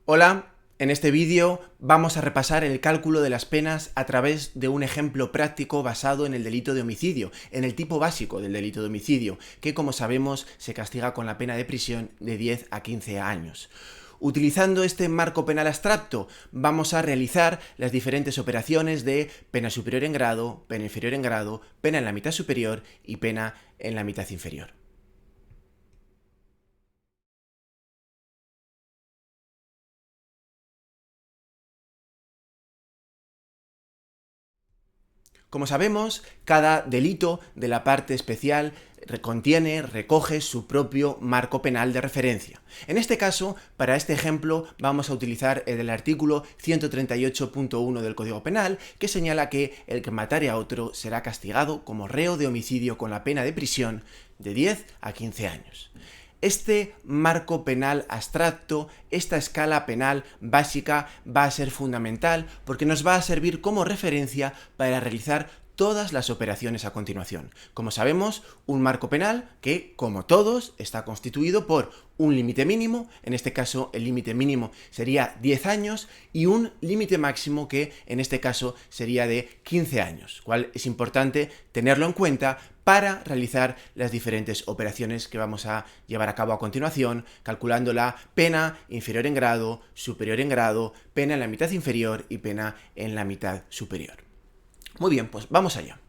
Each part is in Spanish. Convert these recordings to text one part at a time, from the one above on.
Hola, en este vídeo vamos a repasar el cálculo de las penas a través de un ejemplo práctico basado en el delito de homicidio, en el tipo básico del delito de homicidio, que como sabemos se castiga con la pena de prisión de 10 a 15 años. Utilizando este marco penal abstracto, vamos a realizar las diferentes operaciones de pena superior en grado, pena inferior en grado, pena en la mitad superior y pena en la mitad inferior. Como sabemos, cada delito de la parte especial recoge su propio marco penal de referencia. En este caso, para este ejemplo, vamos a utilizar el artículo 138.1 del Código Penal, que señala que el que matare a otro será castigado como reo de homicidio con la pena de prisión de 10 a 15 años. Este marco penal abstracto, esta escala penal básica va a ser fundamental porque nos va a servir como referencia para realizar todas las operaciones a continuación. Como sabemos, un marco penal que, como todos, está constituido por un límite mínimo, en este caso el límite mínimo sería 10 años, y un límite máximo que en este caso sería de 15 años, cual es importante tenerlo en cuenta para realizar las diferentes operaciones que vamos a llevar a cabo a continuación, calculando la pena inferior en grado, superior en grado, pena en la mitad inferior y pena en la mitad superior. Muy bien, pues vamos allá.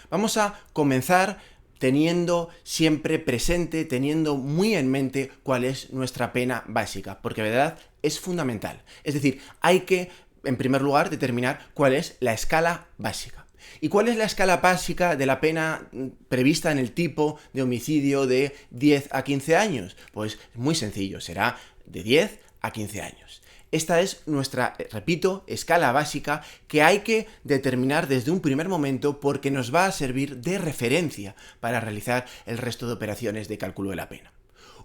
Vamos a comenzar teniendo siempre presente, teniendo muy en mente cuál es nuestra pena básica, porque de verdad es fundamental. Es decir, hay que, en primer lugar, determinar cuál es la escala básica. ¿Y cuál es la escala básica de la pena prevista en el tipo de homicidio de 10 a 15 años? Pues muy sencillo, será de 10 a 15 años. Esta es nuestra, repito, escala básica que hay que determinar desde un primer momento porque nos va a servir de referencia para realizar el resto de operaciones de cálculo de la pena.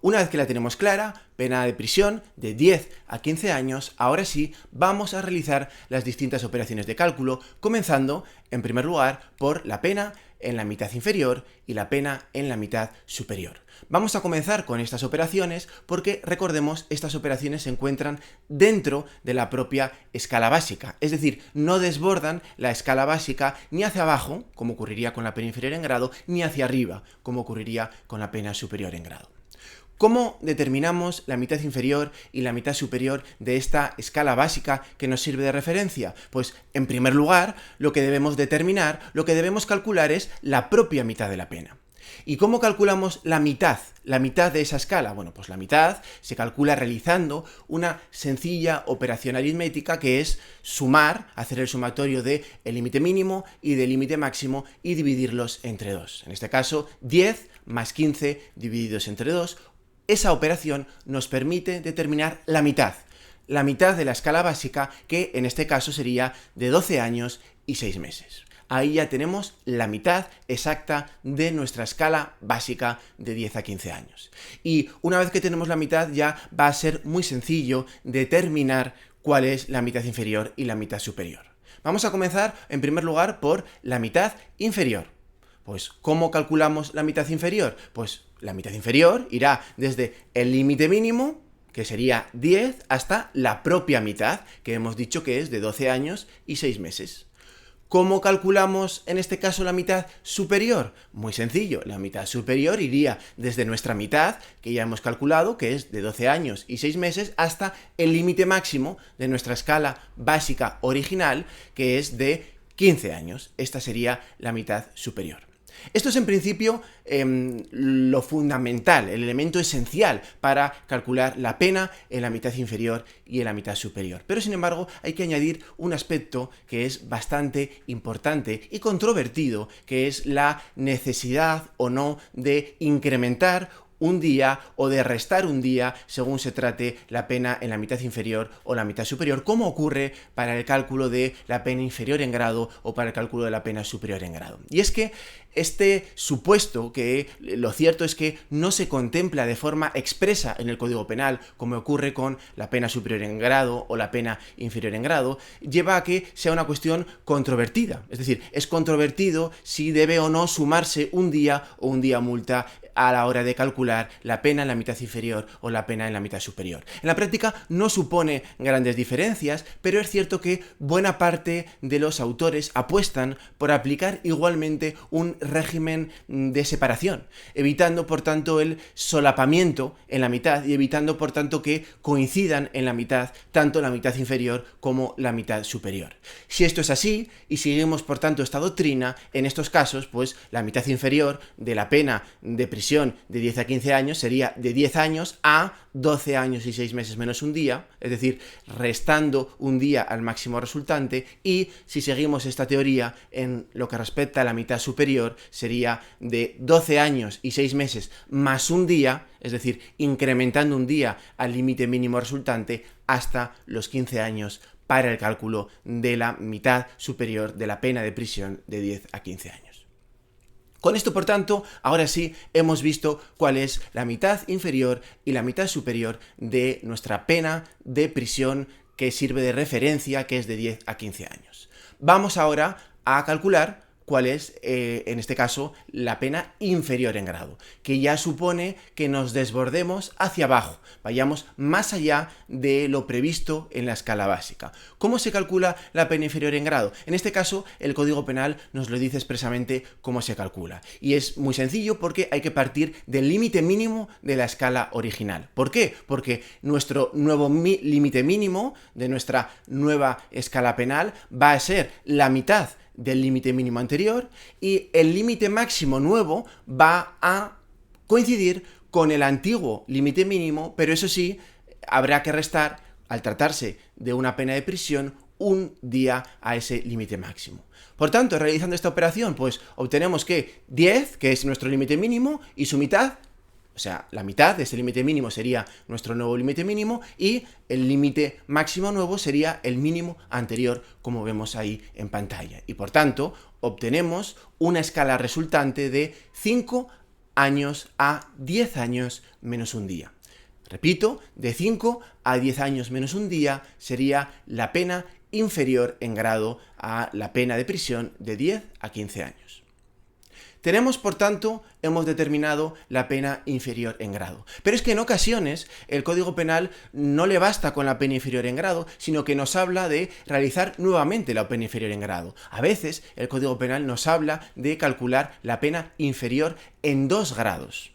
Una vez que la tenemos clara, pena de prisión de 10 a 15 años, ahora sí vamos a realizar las distintas operaciones de cálculo, comenzando, en primer lugar, por la pena en la mitad inferior y la pena en la mitad superior. Vamos a comenzar con estas operaciones porque, recordemos, estas operaciones se encuentran dentro de la propia escala básica, es decir, no desbordan la escala básica ni hacia abajo, como ocurriría con la pena inferior en grado, ni hacia arriba, como ocurriría con la pena superior en grado. ¿Cómo determinamos la mitad inferior y la mitad superior de esta escala básica que nos sirve de referencia? Pues, en primer lugar, lo que debemos determinar, lo que debemos calcular es la propia mitad de la pena. ¿Y cómo calculamos la mitad de esa escala? Bueno, pues la mitad se calcula realizando una sencilla operación aritmética que es sumar, hacer el sumatorio del límite mínimo y del límite máximo y dividirlos entre 2. En este caso, 10 más 15 divididos entre 2. Esa operación nos permite determinar la mitad de la escala básica, que en este caso sería de 12 años y 6 meses. Ahí ya tenemos la mitad exacta de nuestra escala básica de 10 a 15 años. Y una vez que tenemos la mitad ya va a ser muy sencillo determinar cuál es la mitad inferior y la mitad superior. Vamos a comenzar en primer lugar por la mitad inferior. Pues, ¿cómo calculamos la mitad inferior? Pues la mitad inferior irá desde el límite mínimo, que sería 10, hasta la propia mitad, que hemos dicho que es de 12 años y 6 meses. ¿Cómo calculamos en este caso la mitad superior? Muy sencillo, la mitad superior iría desde nuestra mitad, que ya hemos calculado, que es de 12 años y 6 meses, hasta el límite máximo de nuestra escala básica original, que es de 15 años. Esta sería la mitad superior. Esto es en principio lo fundamental, el elemento esencial para calcular la pena en la mitad inferior y en la mitad superior. Pero sin embargo hay que añadir un aspecto que es bastante importante y controvertido, que es la necesidad o no de incrementar un día o de restar un día según se trate la pena en la mitad inferior o la mitad superior, como ocurre para el cálculo de la pena inferior en grado o para el cálculo de la pena superior en grado. Y es que Este supuesto, que lo cierto es que no se contempla de forma expresa en el Código Penal, como ocurre con la pena superior en grado o la pena inferior en grado, lleva a que sea una cuestión controvertida. Es decir, es controvertido si debe o no sumarse un día o un día multa a la hora de calcular la pena en la mitad inferior o la pena en la mitad superior. En la práctica no supone grandes diferencias, pero es cierto que buena parte de los autores apuestan por aplicar igualmente un régimen de separación, evitando por tanto el solapamiento en la mitad y evitando por tanto que coincidan en la mitad tanto la mitad inferior como la mitad superior. Si esto es así y seguimos por tanto esta doctrina, en estos casos pues la mitad inferior de la pena de prisión de 10 a 15 años sería de 10 años a 12 años y 6 meses menos un día, es decir, restando un día al máximo resultante, y si seguimos esta teoría en lo que respecta a la mitad superior sería de 12 años y 6 meses más un día, es decir, incrementando un día al límite mínimo resultante hasta los 15 años para el cálculo de la mitad superior de la pena de prisión de 10 a 15 años. Con esto, por tanto, ahora sí hemos visto cuál es la mitad inferior y la mitad superior de nuestra pena de prisión que sirve de referencia, que es de 10 a 15 años. Vamos ahora a calcular cuál es, en este caso, la pena inferior en grado, que ya supone que nos desbordemos hacia abajo, vayamos más allá de lo previsto en la escala básica. ¿Cómo se calcula la pena inferior en grado? En este caso, el Código Penal nos lo dice expresamente cómo se calcula. Y es muy sencillo porque hay que partir del límite mínimo de la escala original. ¿Por qué? Porque nuestro nuevo límite mínimo de nuestra nueva escala penal va a ser la mitad del límite mínimo anterior y el límite máximo nuevo va a coincidir con el antiguo límite mínimo, pero eso sí, habrá que restar, al tratarse de una pena de prisión, un día a ese límite máximo. Por tanto, realizando esta operación, pues obtenemos que 10, que es nuestro límite mínimo, y su mitad, o sea, la mitad de ese límite mínimo sería nuestro nuevo límite mínimo y el límite máximo nuevo sería el mínimo anterior, como vemos ahí en pantalla. Y por tanto, obtenemos una escala resultante de 5 años a 10 años menos un día. Repito, de 5 a 10 años menos un día sería la pena inferior en grado a la pena de prisión de 10 a 15 años. Tenemos, por tanto, hemos determinado la pena inferior en grado. Pero es que en ocasiones el Código Penal no le basta con la pena inferior en grado, sino que nos habla de realizar nuevamente la pena inferior en grado. A veces el Código Penal nos habla de calcular la pena inferior en 2 grados.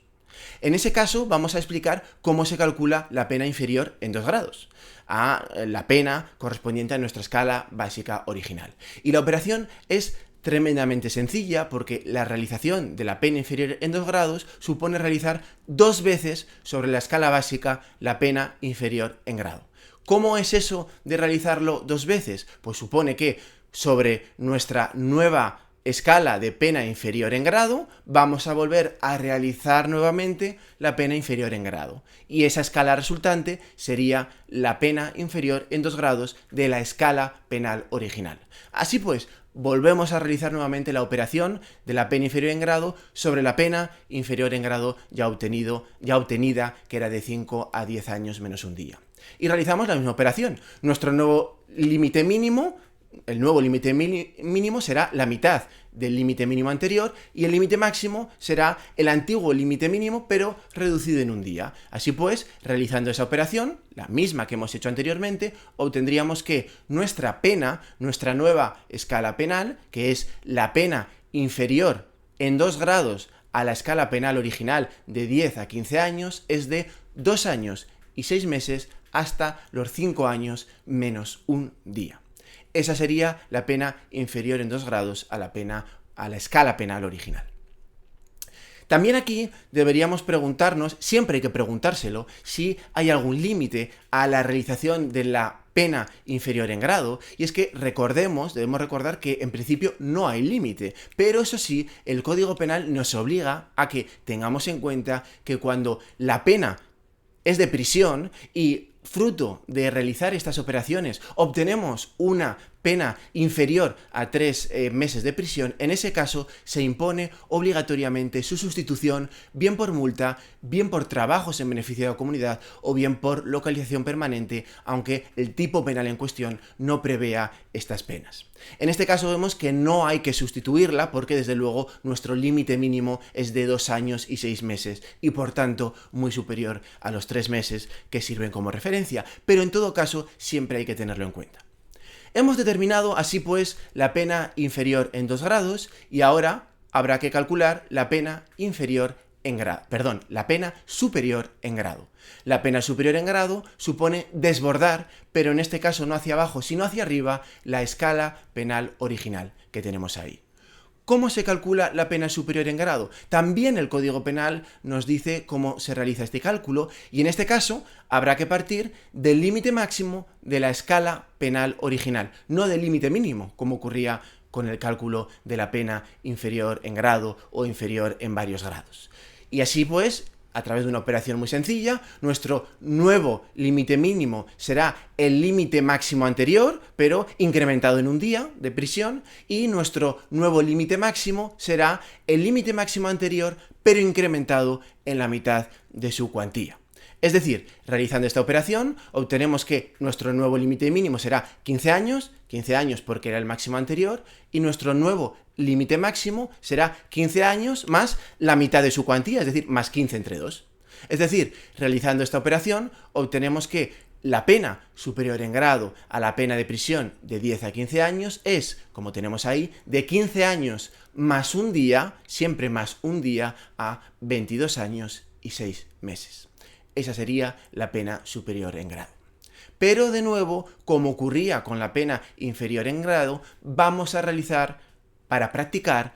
En ese caso vamos a explicar cómo se calcula la pena inferior en 2 grados, a la pena correspondiente a nuestra escala básica original. Y la operación es tremendamente sencilla porque la realización de la pena inferior en 2 grados supone realizar 2 veces sobre la escala básica la pena inferior en grado. ¿Cómo es eso de realizarlo 2 veces? Pues supone que sobre nuestra nueva escala de pena inferior en grado vamos a volver a realizar nuevamente la pena inferior en grado. Y esa escala resultante sería la pena inferior en 2 grados de la escala penal original. Así pues, volvemos a realizar nuevamente la operación de la pena inferior en grado sobre la pena inferior en grado ya obtenida, que era de 5 a 10 años menos un día. Y realizamos la misma operación. Nuestro nuevo límite mínimo, el nuevo límite mínimo será la mitad del límite mínimo anterior y el límite máximo será el antiguo límite mínimo pero reducido en un día. Así pues, realizando esa operación, la misma que hemos hecho anteriormente, obtendríamos que nuestra pena, nuestra nueva escala penal, que es la pena inferior en 2 grados a la escala penal original de 10 a 15 años, es de 2 años y 6 meses hasta los 5 años menos un día. Esa sería la pena inferior en 2 grados a la escala penal original. También aquí deberíamos preguntarnos, siempre hay que preguntárselo, si hay algún límite a la realización de la pena inferior en grado, y es que debemos recordar que en principio no hay límite, pero eso sí, el Código Penal nos obliga a que tengamos en cuenta que cuando la pena es de prisión y fruto de realizar estas operaciones obtenemos una pena inferior a 3 meses de prisión, en ese caso se impone obligatoriamente su sustitución, bien por multa, bien por trabajos en beneficio de la comunidad o bien por localización permanente, aunque el tipo penal en cuestión no prevea estas penas. En este caso vemos que no hay que sustituirla porque desde luego nuestro límite mínimo es de 2 años y 6 meses y por tanto muy superior a los 3 meses que sirven como referencia, pero en todo caso siempre hay que tenerlo en cuenta. Hemos determinado así pues la pena inferior en 2 grados y ahora habrá que calcular la pena inferior en grado, la pena superior en grado. La pena superior en grado supone desbordar, pero en este caso no hacia abajo, sino hacia arriba, la escala penal original que tenemos ahí. ¿Cómo se calcula la pena superior en grado? También el Código Penal nos dice cómo se realiza este cálculo y en este caso habrá que partir del límite máximo de la escala penal original, no del límite mínimo, como ocurría con el cálculo de la pena inferior en grado o inferior en varios grados. Y así pues, a través de una operación muy sencilla, nuestro nuevo límite mínimo será el límite máximo anterior, pero incrementado en un día de prisión, y nuestro nuevo límite máximo será el límite máximo anterior, pero incrementado en la mitad de su cuantía. Es decir, realizando esta operación, obtenemos que nuestro nuevo límite mínimo será 15 años porque era el máximo anterior, y nuestro nuevo límite máximo será 15 años más la mitad de su cuantía, es decir, más 15 entre 2. Es decir, realizando esta operación, obtenemos que la pena superior en grado a la pena de prisión de 10 a 15 años es, como tenemos ahí, de 15 años más un día, siempre más un día, a 22 años y 6 meses. Esa sería la pena superior en grado. Pero de nuevo, como ocurría con la pena inferior en grado, vamos a realizar, para practicar,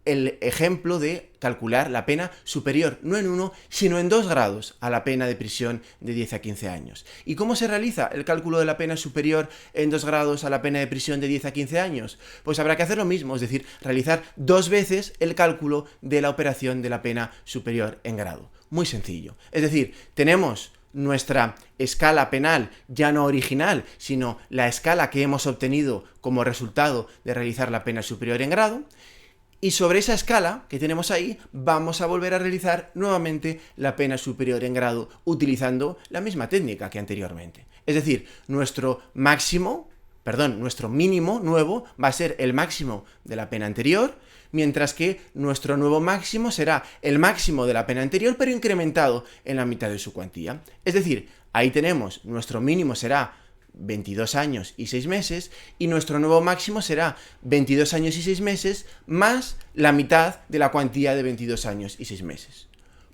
el ejemplo de calcular la pena superior, no en 1, sino en 2 grados a la pena de prisión de 10 a 15 años. ¿Y cómo se realiza el cálculo de la pena superior en 2 grados a la pena de prisión de 10 a 15 años? Pues habrá que hacer lo mismo, es decir, realizar 2 veces el cálculo de la operación de la pena superior en grado. Muy sencillo. Es decir, tenemos nuestra escala penal ya no original, sino la escala que hemos obtenido como resultado de realizar la pena superior en grado, y sobre esa escala que tenemos ahí vamos a volver a realizar nuevamente la pena superior en grado utilizando la misma técnica que anteriormente. Es decir, nuestro mínimo nuevo va a ser el máximo de la pena anterior, mientras que nuestro nuevo máximo será el máximo de la pena anterior, pero incrementado en la mitad de su cuantía. Es decir, ahí tenemos, nuestro mínimo será 22 años y 6 meses, y nuestro nuevo máximo será 22 años y 6 meses más la mitad de la cuantía de 22 años y 6 meses.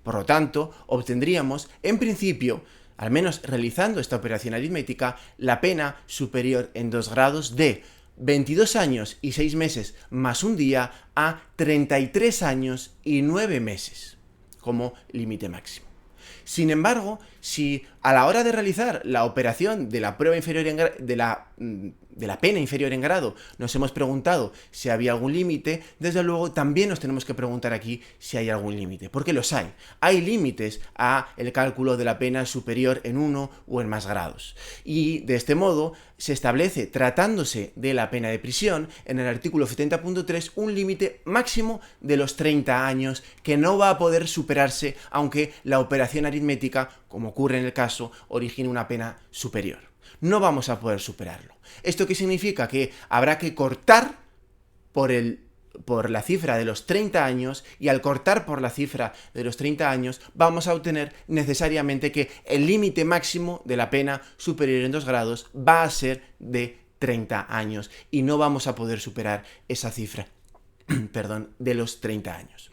Por lo tanto, obtendríamos, en principio, al menos realizando esta operación aritmética, la pena superior en 2 grados de 22 años y 6 meses más un día a 33 años y 9 meses como límite máximo. Sin embargo, si a la hora de realizar la operación de la prueba inferior de la pena inferior en grado nos hemos preguntado si había algún límite, desde luego también nos tenemos que preguntar aquí si hay algún límite, porque los hay. Hay límites a el cálculo de la pena superior en 1 o en más grados. Y de este modo se establece, tratándose de la pena de prisión, en el artículo 70.3 un límite máximo de los 30 años que no va a poder superarse aunque la operación aritmética, como ocurre en el caso, origine una pena superior. No vamos a poder superarlo. ¿Esto qué significa? Que habrá que cortar por la cifra de los 30 años, y al cortar por la cifra de los 30 años vamos a obtener necesariamente que el límite máximo de la pena superior en 2 grados va a ser de 30 años y no vamos a poder superar esa cifra de los 30 años.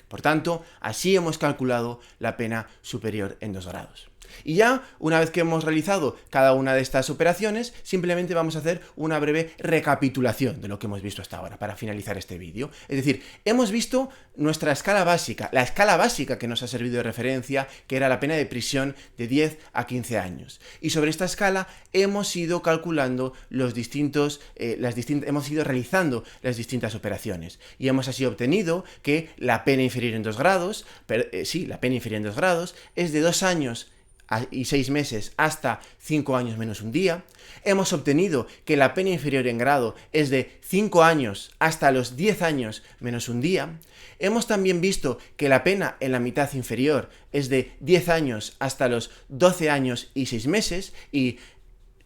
Por tanto, así hemos calculado la pena superior en 2 grados. Y ya, una vez que hemos realizado cada una de estas operaciones, simplemente vamos a hacer una breve recapitulación de lo que hemos visto hasta ahora, para finalizar este vídeo. Es decir, hemos visto nuestra escala básica, la escala básica que nos ha servido de referencia, que era la pena de prisión de 10 a 15 años. Y sobre esta escala hemos ido calculando hemos ido realizando las distintas operaciones. Y hemos así obtenido que la pena inferior en 2 grados, la pena inferior en 2 grados es de 2 años y 6 meses hasta 5 años menos un día. Hemos obtenido que la pena inferior en grado es de 5 años hasta los 10 años menos un día. Hemos también visto que la pena en la mitad inferior es de 10 años hasta los 12 años y 6 meses y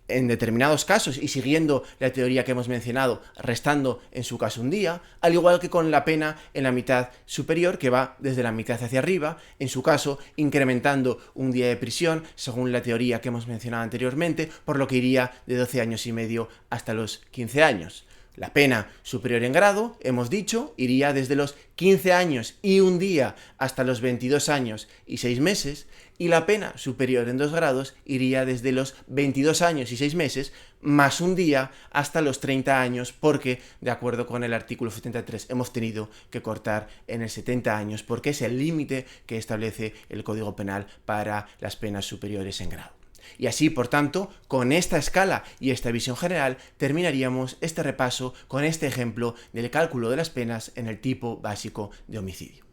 en determinados casos, y siguiendo la teoría que hemos mencionado, restando en su caso un día, al igual que con la pena en la mitad superior, que va desde la mitad hacia arriba, en su caso incrementando un día de prisión, según la teoría que hemos mencionado anteriormente, por lo que iría de 12 años y medio hasta los 15 años. La pena superior en grado, hemos dicho, iría desde los 15 años y un día hasta los 22 años y 6 meses, y la pena superior en 2 grados iría desde los 22 años y 6 meses más un día hasta los 30 años, porque, de acuerdo con el artículo 73, hemos tenido que cortar en el 70 años, porque es el límite que establece el Código Penal para las penas superiores en grado. Y así, por tanto, con esta escala y esta visión general, terminaríamos este repaso con este ejemplo del cálculo de las penas en el tipo básico de homicidio.